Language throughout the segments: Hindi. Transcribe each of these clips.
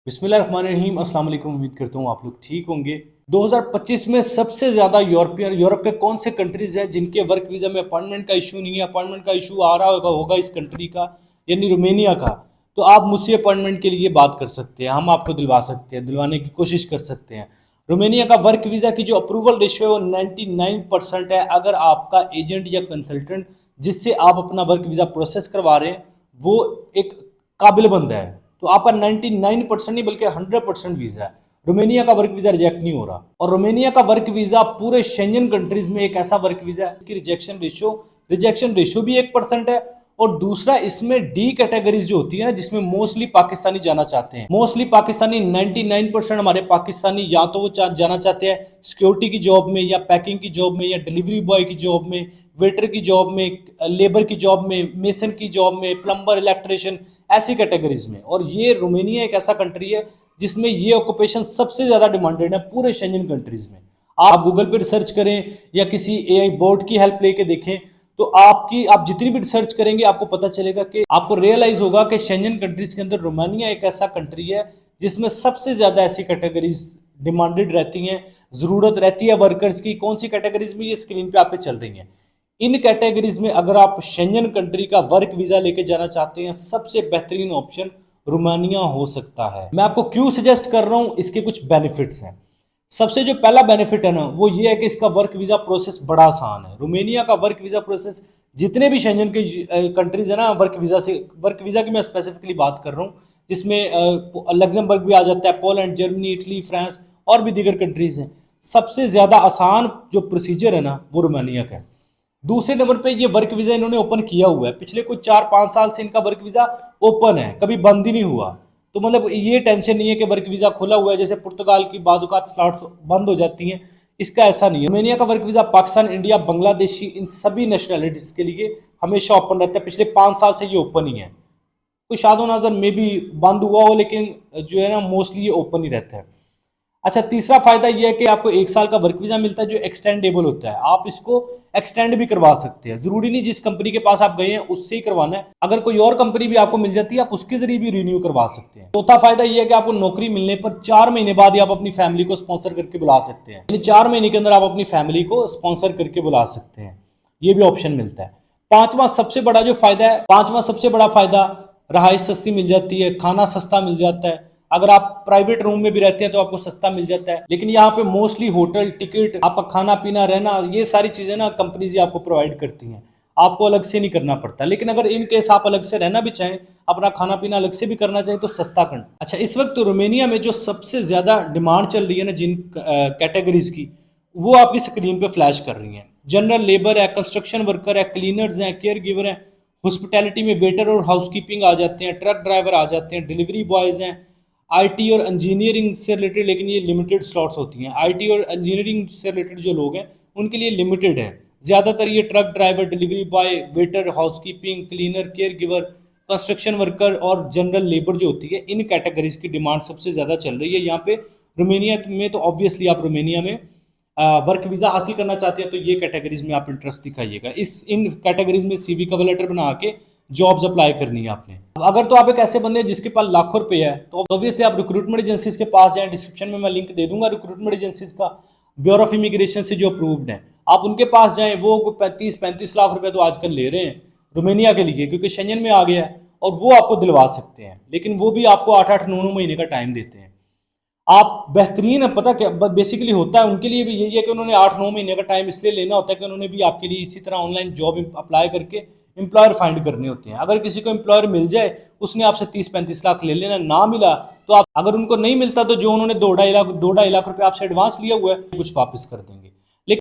बिस्मिल्लाहिर्रहमानिर्रहीम। अस्सलाम वालेकुम। उम्मीद करता हूँ आप लोग ठीक होंगे। 2025 में सबसे ज़्यादा यूरोप के कौन से कंट्रीज़ हैं जिनके वर्क वीज़ा में अपॉइंटमेंट का इशू नहीं है। अपॉइंटमेंट का इशू आ रहा होगा इस कंट्री का, यानी रोमेनिया का। तो आप मुझसे अपॉइंटमेंट के लिए बात कर सकते हैं, हम आपको दिलवा सकते हैं, दिलवाने की कोशिश कर सकते हैं। रोमेनिया का वर्क वीज़ा की जो अप्रूवल रेशियो है वो 99% है। अगर आपका एजेंट या कंसल्टेंट जिससे आप अपना वर्क वीज़ा प्रोसेस करवा रहे हैं वो एक काबिल बंदा है, तो आपका 99% नहीं बल्कि 100% वीज़ा है। रोमेनिया का वर्क वीज़ा रिजेक्ट नहीं हो रहा। और रोमेनिया का वर्क वीज़ा पूरे शेंजन कंट्रीज में एक ऐसा वर्क वीज़ा है इसकी रिजेक्शन रेशियो भी 1% है। और दूसरा, इसमें डी कैटेगरीज जो होती है ना, जिसमें मोस्टली पाकिस्तानी जाना चाहते हैं, मोस्टली पाकिस्तानी 99% हमारे पाकिस्तानी या तो वो जाना चाहते हैं सिक्योरिटी की जॉब में, या पैकिंग की जॉब में, या डिलीवरी बॉय की जॉब में, वेटर की जॉब में, लेबर की जॉब में, मेसन की जॉब में, प्लम्बर, इलेक्ट्रिशियन, ऐसी कैटेगरीज में। और ये रोमेनिया एक ऐसा कंट्री है जिसमें ये ऑक्यूपेशन सबसे ज़्यादा डिमांडेड है पूरे शेंजन कंट्रीज में। आप गूगल पे रिसर्च करें या किसी एआई बोर्ड की हेल्प लेके देखें, तो आप जितनी भी रिसर्च करेंगे आपको पता चलेगा कि आपको रियलाइज होगा कि शेंजन कंट्रीज के अंदर रोमानिया एक ऐसा कंट्री है जिसमें सबसे ज़्यादा ऐसी कैटेगरीज डिमांडेड रहती हैं, ज़रूरत रहती है वर्कर्स की। कौन सी कैटेगरीज में, ये स्क्रीन पे आपके चल रही हैं। इन कैटेगरीज में अगर आप शेंजन कंट्री का वर्क वीज़ा लेके जाना चाहते हैं, सबसे बेहतरीन ऑप्शन रोमानिया हो सकता है। मैं आपको क्यों सजेस्ट कर रहा हूँ, इसके कुछ बेनिफिट्स हैं। सबसे जो पहला बेनिफिट है ना, वो ये है कि इसका वर्क वीज़ा प्रोसेस बड़ा आसान है। रोमेनिया का वर्क वीज़ा प्रोसेस जितने भी शेंजन के कंट्रीज है ना, वर्क वीज़ा की मैं स्पेसिफिकली बात कर रहा हूँ, जिसमें लग्जमबर्ग भी आ जाता है, पोलैंड, जर्मनी, इटली, फ्रांस और भी दीगर कंट्रीज हैं। सबसे ज़्यादा आसान जो प्रोसीजर है ना, वो रोमानिया का है। दूसरे नंबर पे ये वर्क वीज़ा इन्होंने ओपन किया हुआ है, पिछले कुछ 4-5 साल से इनका वर्क वीज़ा ओपन है, कभी बंद ही नहीं हुआ। तो मतलब ये टेंशन नहीं है कि वर्क वीज़ा खुला हुआ है, जैसे पुर्तगाल की बाज़-औक़ात स्लॉट्स बंद हो जाती हैं, इसका ऐसा नहीं है। रोमेनिया का work visa Pakistan, India, Bangladeshi, इन सभी नेशनैलिटीज़ के लिए हमेशा ओपन रहता है। पिछले 5 साल से ये ओपन ही है। कोई शादो नाज़र में भी बंद हुआ हो, लेकिन जो है ना, मोस्टली ये ओपन ही रहता है। अच्छा, तीसरा फायदा यह है कि आपको 1 साल का वर्क वीज़ा मिलता है जो एक्सटेंडेबल होता है। आप इसको एक्सटेंड भी करवा सकते हैं, जरूरी नहीं जिस कंपनी के पास आप गए हैं उससे ही करवाना है। अगर कोई और कंपनी भी आपको मिल जाती है, आप उसके जरिए भी रिन्यू करवा सकते हैं। चौथा फायदा यह है कि आपको नौकरी मिलने पर 4 महीने बाद ही आप अपनी फैमिली को स्पॉन्सर करके बुला सकते हैं, यानी 4 महीने के अंदर आप अपनी फैमिली को स्पॉन्सर करके बुला सकते हैं। ये भी ऑप्शन मिलता है। पांचवा सबसे बड़ा जो फायदा है, पांचवा सबसे बड़ा फायदा, रहाइश सस्ती मिल जाती है, खाना सस्ता मिल जाता है। अगर आप प्राइवेट रूम में भी रहते हैं तो आपको सस्ता मिल जाता है। लेकिन यहाँ पे मोस्टली होटल, टिकट, आपका खाना पीना, रहना, ये सारी चीज़ें ना कंपनीज ही आपको प्रोवाइड करती हैं, आपको अलग से नहीं करना पड़ता। लेकिन अगर इन केस आप अलग से रहना भी चाहें, अपना खाना पीना अलग से भी करना चाहें, तो सस्ता करना। अच्छा, इस वक्त रोमेनिया में जो सबसे ज़्यादा डिमांड चल रही है ना जिन कैटेगरीज की, वो आपकी स्क्रीन पे फ्लैश कर रही हैं। जनरल लेबर है, कंस्ट्रक्शन वर्कर है, क्लीनर्स हैं, केयर गिवर हैं, हॉस्पिटैलिटी में वेटर और हाउसकीपिंग आ जाते हैं, ट्रक ड्राइवर आ जाते हैं, डिलीवरी बॉयज़ हैं, आईटी और इंजीनियरिंग से रिलेटेड, लेकिन ये लिमिटेड स्लॉट्स होती हैं। आईटी और इंजीनियरिंग से रिलेटेड जो लोग हैं उनके लिए लिमिटेड है। ज़्यादातर ये truck driver, delivery boy, waiter, housekeeping, cleaner, care giver, construction worker और जनरल लेबर जो होती है, इन कैटेगरीज की डिमांड सबसे ज़्यादा चल रही है यहाँ पे रोमेनिया में। तो ऑब्वियसली आप रोमेनिया में वर्क वीज़ा हासिल करना चाहते हैं तो ये कैटेगरीज में आप इंटरेस्ट दिखाइएगा। इन कैटेगरीज में सीवी कवर लेटर बना के जॉब्स अप्लाई करनी है आपने। अगर तो आप एक ऐसे बंदे हैं जिसके पास लाखों रुपए है, तो ऑब्वियसली आप रिक्रूटमेंट एजेंसीज के पास जाएं। डिस्क्रिप्शन में मैं लिंक दे दूंगा रिक्रूटमेंट एजेंसीज का, ब्यूरो ऑफ इमिग्रेशन से जो अप्रूव्ड है, आप उनके पास जाएं। वो 35-35 लाख रुपए तो आजकल ले रहे हैं रोमेनिया के लिए, क्योंकि शेंजन में आ गया है, और वो आपको दिलवा सकते हैं। लेकिन वो भी आपको 8-8, 9-9 महीने का टाइम देते हैं। आप बेहतरीन है, पता क्या बेसिकली होता है उनके लिए भी यही है कि उन्होंने 8-9 महीने का टाइम इसलिए लेना होता है कि उन्होंने भी आपके लिए इसी तरह ऑनलाइन जॉब अप्लाई करके एम्प्लॉयर फाइंड करने होते हैं। अगर किसी को एम्प्लॉयर मिल जाए, उसने आपसे 30-35 लाख ले लेना, ना मिला तो आप, अगर उनको नहीं मिलता तो जो उन्होंने 2-2.5 लाख रुपये आपसे एडवांस लिया हुआ है कुछ वापस कर देंगे।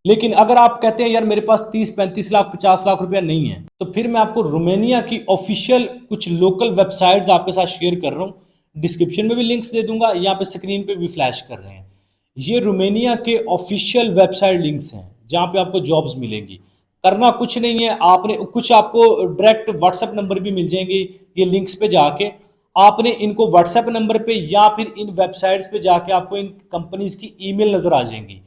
लेकिन अगर आप कहते हैं यार मेरे पास 30-35 लाख 50 लाख रुपया नहीं है, तो फिर मैं आपको रोमेनिया की ऑफिशियल कुछ लोकल वेबसाइट्स आपके साथ शेयर कर रहा हूँ। डिस्क्रिप्शन में भी लिंक्स दे दूंगा, यहाँ पे स्क्रीन पे भी फ्लैश कर रहे हैं। ये रोमेनिया के ऑफिशियल वेबसाइट लिंक्स हैं जहाँ पे आपको जॉब्स मिलेंगी। करना कुछ नहीं है, आपने कुछ, आपको डायरेक्ट व्हाट्सएप नंबर भी मिल जाएंगे। ये लिंक्स पे जाके आपने इनको व्हाट्सएप नंबर पे या फिर इन वेबसाइट्स पे जाके आपको इन कंपनीज की ईमेल नजर आ जाएंगी।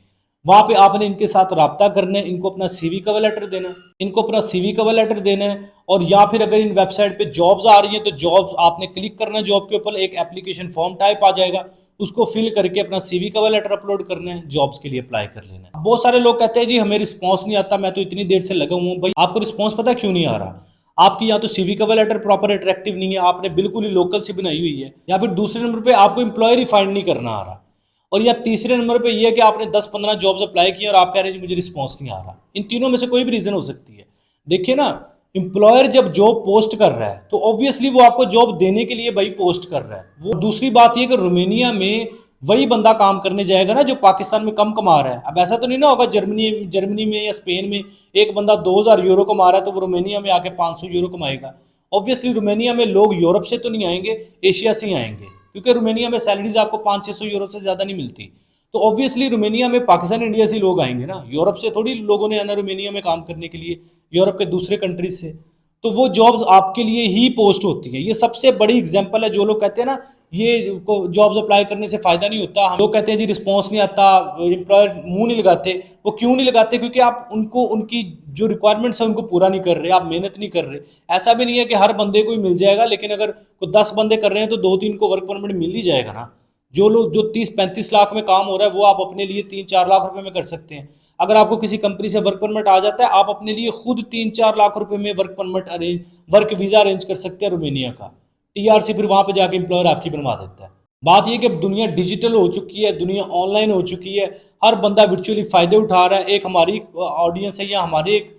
वहाँ पे आपने इनके साथ रब्ता करना है, इनको अपना सीवी कवर लेटर देना है, इनको अपना सीवी कवर लेटर देना है। और या फिर अगर इन वेबसाइट पे जॉब्स आ रही हैं तो जॉब्स आपने क्लिक करना है, जॉब के ऊपर एक एप्लीकेशन फॉर्म टाइप आ जाएगा, उसको फिल करके अपना सीवी कवर लेटर अपलोड करना है, जॉब्स के लिए अप्लाई कर लेना है। बहुत सारे लोग कहते हैं जी हमें रिस्पॉन्स नहीं आता, मैं तो इतनी देर से लगा हूँ। भाई आपको रिस्पॉन्स पता क्यों नहीं आ रहा? आपकी या तो CV cover letter proper attractive नहीं है, आपने बिल्कुल ही लोकल से बनाई हुई है, या फिर दूसरे नंबर पे आपको एम्प्लॉयर ही फाइंड नहीं करना आ रहा, और या तीसरे नंबर पे ये है कि आपने 10-15 जॉब्स अप्लाई किए और आप कह रहे हैं मुझे रिस्पॉन्स नहीं आ रहा। इन तीनों में से कोई भी रीजन हो सकती है। देखिए ना, एम्प्लॉयर जब जॉब पोस्ट कर रहा है तो ऑब्वियसली वो आपको जॉब देने के लिए भाई पोस्ट कर रहा है। वो दूसरी बात ये कि रोमेनिया में वही बंदा काम करने जाएगा ना जो पाकिस्तान में कम कमा रहा है। अब ऐसा तो नहीं ना होगा जर्मनी में या स्पेन में एक बंदा 2000 यूरो कमा रहा है तो वो रोमेनिया में आके 500 यूरो कमाएगा। ऑब्वियसली रोमेनिया में लोग यूरोप से तो नहीं आएंगे, एशिया से ही आएंगे, क्योंकि रोमेनिया में सैलरीज आपको 500-600 यूरो से ज़्यादा नहीं मिलती। तो ऑब्वियसली रोमेनिया में पाकिस्तान इंडिया से लोग आएंगे ना, यूरोप से थोड़ी लोगों ने आना रोमेनिया में काम करने के लिए, यूरोप के दूसरे कंट्रीज से। तो वो जॉब्स आपके लिए ही पोस्ट होती है। ये सबसे बड़ी एग्जांपल है। जो लोग कहते हैं ना ये जॉब्स अप्लाई करने से फायदा नहीं होता, हम लोग कहते हैं जी रिस्पॉन्स नहीं आता, एम्प्लॉयर मुंह नहीं लगाते। वो क्यों नहीं लगाते? क्योंकि आप उनको उनकी जो रिक्वायरमेंट्स है उनको पूरा नहीं कर रहे, आप मेहनत नहीं कर रहे। ऐसा भी नहीं है कि हर बंदे को ही मिल जाएगा, लेकिन अगर कोई 10 बंदे कर रहे हैं तो 2-3 को वर्क परमिट मिल ही जाएगा ना। जो लोग जो 30-35 लाख में काम हो रहा है वो आप अपने लिए 3-4 लाख रुपए में कर सकते हैं। अगर आपको किसी कंपनी से वर्क परमिट आ जाता है, आप अपने लिए खुद 3-4 लाख रुपए में वर्क वीजा अरेंज कर सकते हैं रोमेनिया का। टीआरसी फिर वहां पे जाके एम्प्लॉयर आपकी बनवा देता है। बात यह कि अब दुनिया डिजिटल हो चुकी है, दुनिया ऑनलाइन हो चुकी है, हर बंदा वर्चुअली फायदे उठा रहा है। एक हमारी ऑडियंस है या हमारे एक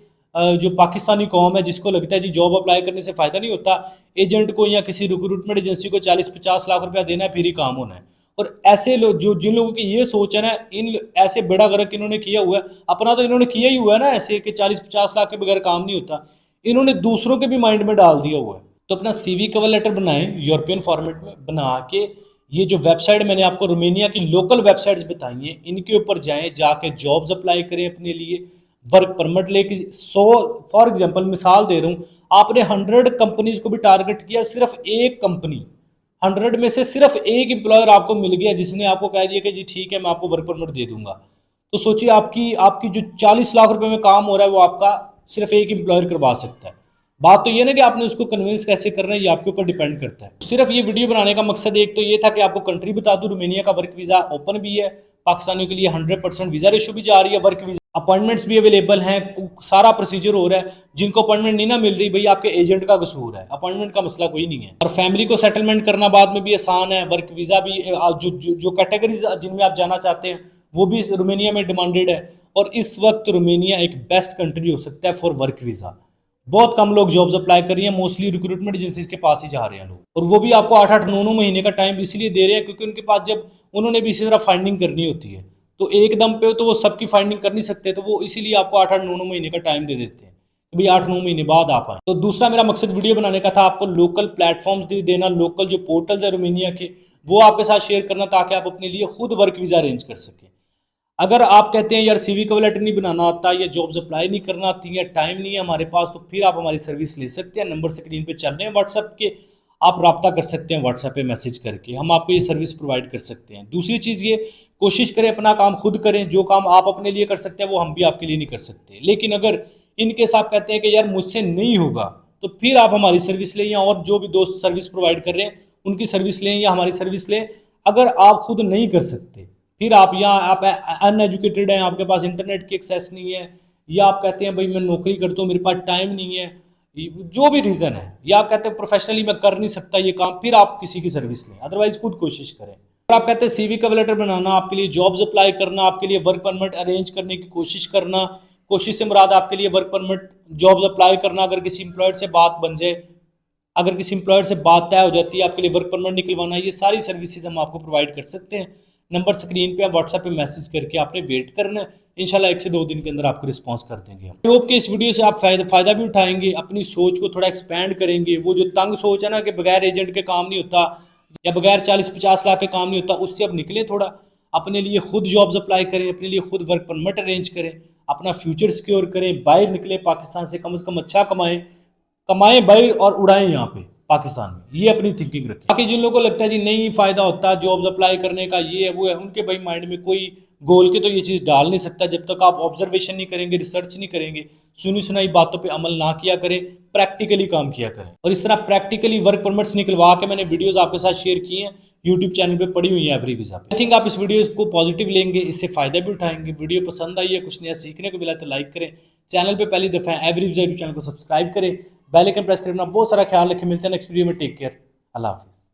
जो पाकिस्तानी कौम है जिसको लगता है जी जॉब अप्लाई करने से फायदा नहीं होता, एजेंट को या किसी रिक्रूटमेंट एजेंसी को 40-50 लाख रुपया देना है फिर ही काम होना है। और ऐसे लोग जो जिन लोगों की ये सोच है ना, इन ऐसे बेड़ा गर्क इन्होंने किया हुआ है। अपना तो इन्होंने किया ही हुआ है ना ऐसे कि 40-50 लाख के बगैर काम नहीं होता, इन्होंने दूसरों के भी माइंड में डाल दिया हुआ है। तो अपना सीवी कवर लेटर बनाएं यूरोपियन फॉर्मेट में बना के, ये जो वेबसाइट मैंने आपको रोमेनिया की लोकल वेबसाइट्स बताई हैं इनके ऊपर जाएं, जाके जॉब्स अप्लाई करें अपने लिए, वर्क परमिट लेके 100 फॉर एग्जांपल मिसाल दे रहा हूँ, आपने 100 कंपनीज को भी टारगेट किया, सिर्फ एक कंपनी 100 में से सिर्फ एक एम्प्लॉयर आपको मिल गया जिसने आपको कह दिया कि जी ठीक है मैं आपको वर्क परमिट दे दूंगा, तो सोचिए आपकी आपकी जो 40 लाख रुपए में काम हो रहा है वो आपका सिर्फ एक एम्प्लॉयर करवा सकता है। बात तो ये ना कि आपने उसको कन्विंस कैसे करना है ये आपके ऊपर डिपेंड करता है। सिर्फ ये वीडियो बनाने का मकसद एक तो ये था कि आपको कंट्री बता दूं, रोमेनिया का वर्क वीज़ा ओपन भी है, पाकिस्तानियों के लिए 100% वीज़ा रेशो भी जा रही है, वर्क वीज़ा अपॉइंटमेंट्स भी अवेलेबल हैं, सारा प्रोसीजर हो रहा है। जिनको अपॉइंटमेंट नहीं ना मिल रही भाई आपके एजेंट का कसूर है, अपॉइंटमेंट का मसला कोई नहीं है। और फैमिली को सेटलमेंट करना बाद में भी आसान है, वर्क वीज़ा भी जो कैटेगरीज जिनमें आप जाना चाहते हैं वो भी रोमेनिया में डिमांडेड है। और इस वक्त रोमेनिया एक बेस्ट कंट्री हो सकता है फॉर वर्क वीज़ा। बहुत कम लोग जॉब्स अप्लाई कर रही हैं, मोस्टली रिक्रूटमेंट एजेंसीज के पास ही जा रहे हैं लोग, और वो भी आपको 8-8, 9-9 महीने का टाइम इसलिए दे रहे हैं क्योंकि उनके पास जब उन्होंने भी इसी तरह फाइंडिंग करनी होती है तो एक दम पे तो वो सबकी फाइंडिंग कर नहीं सकते, तो वो इसीलिए आपको 8-8, 9-9 महीने का टाइम दे देते हैं कि भाई 8-9 महीने बाद आप आए। तो दूसरा मेरा मकसद वीडियो बनाने का था आपको लोकल प्लेटफॉर्म्स देना, लोकल जो पोर्टल्स है रोमेनिया के वो आपके साथ शेयर करना ताकि आप अपने लिए खुद वर्क वीज़ा अरेंज कर सकें। अगर आप कहते हैं यार सीवी कवर लेटर नहीं बनाना आता या जॉब्स अप्लाई नहीं करना आती या टाइम नहीं है हमारे पास, तो फिर आप हमारी सर्विस ले सकते हैं। नंबर स्क्रीन पे चल रहे हैं व्हाट्सएप के, आप रब्ता कर सकते हैं व्हाट्सएप पे मैसेज करके, हम आपको ये सर्विस प्रोवाइड कर सकते हैं। दूसरी चीज़ ये, कोशिश करें अपना काम खुद करें, जो काम आप अपने लिए कर सकते हैं वो हम भी आपके लिए नहीं कर सकते। लेकिन अगर इनकेस आप कहते हैं कि यार मुझसे नहीं होगा तो फिर आप हमारी सर्विस लें या और जो भी दोस्त सर्विस प्रोवाइड कर रहे हैं उनकी सर्विस लें या हमारी सर्विस लें। अगर आप खुद नहीं कर सकते, फिर आप या आप अनएजुकेटेड हैं, आपके पास इंटरनेट की एक्सेस नहीं है, या आप कहते हैं भाई मैं नौकरी करता हूँ मेरे पास टाइम नहीं है, जो भी रीज़न है, या आप कहते हैं प्रोफेशनली मैं कर नहीं सकता ये काम, फिर आप किसी की सर्विस लें, अदरवाइज खुद कोशिश करें। और आप कहते हैं सीवी कवर लेटर बनाना, आपके लिए जॉब्स अप्लाई करना, आपके लिए वर्क परमिट अरेंज करने की कोशिश करना, कोशिश से मुराद आपके लिए वर्क परमिट जॉब्स अप्लाई करना, अगर किसी एम्प्लॉयर से बात बन जाए, अगर किसी एम्प्लॉयर से बात तय हो जाती है आपके लिए वर्क परमिट निकलवाना, ये सारी सर्विसेज हम आपको प्रोवाइड कर सकते हैं। नंबर स्क्रीन पे आप व्हाट्सएप पे मैसेज करके आपने वेट करना है, इंशाल्लाह 1 से 2 दिन के अंदर आपको रिस्पांस कर देंगे हम। आई होप कि इस वीडियो से आप फ़ायदा भी उठाएंगे, अपनी सोच को थोड़ा एक्सपैंड करेंगे। वो जो तंग सोच है ना कि बगैर एजेंट के काम नहीं होता या बगैर 40-50 लाख के काम नहीं होता, उससे अब निकले थोड़ा, अपने लिए खुद जॉब्स अप्लाई करें, अपने लिए खुद वर्क परमिट अरेंज करें, अपना फ्यूचर सिक्योर करें, बाहर निकले पाकिस्तान से, कम अच्छा कमाएं बाहर और उड़ाएं यहाँ पे। पाकिस्तान में। ये अपनी थिंकिंग रखें। बाकी जिन लोगों को लगता है जी नहीं फायदा होता जॉब्स अप्लाई करने का, ये है वो है, उनके भाई माइंड में कोई गोल के तो ये चीज़ डाल नहीं सकता जब तक आप ऑब्जर्वेशन नहीं करेंगे, रिसर्च नहीं करेंगे, सुनी सुनाई बातों पे अमल ना किया करें, प्रैक्टिकली काम किया करें। और इस तरह प्रैक्टिकली वर्क परमिट्स निकलवा के मैंने वीडियोस आपके साथ शेयर किए हैं, यूट्यूब चैनल पे पड़ी हुई है एवरी वीजा पे। आई थिंक आप इस वीडियो को पॉजिटिव लेंगे, इससे फायदा भी उठाएंगे। वीडियो पसंद आई है, कुछ नया सीखने को मिला तो लाइक करें, चैनल पे पहली दफ़ा है एवरी वीजा यूट्यूब चैनल को सब्सक्राइब करें, बेल आइकन प्रेस करना। बहुत सारा ख्याल रखें, मिलते हैं नेक्स्ट वीडियो में। टेक केयर, अल्लाह हाफिज़।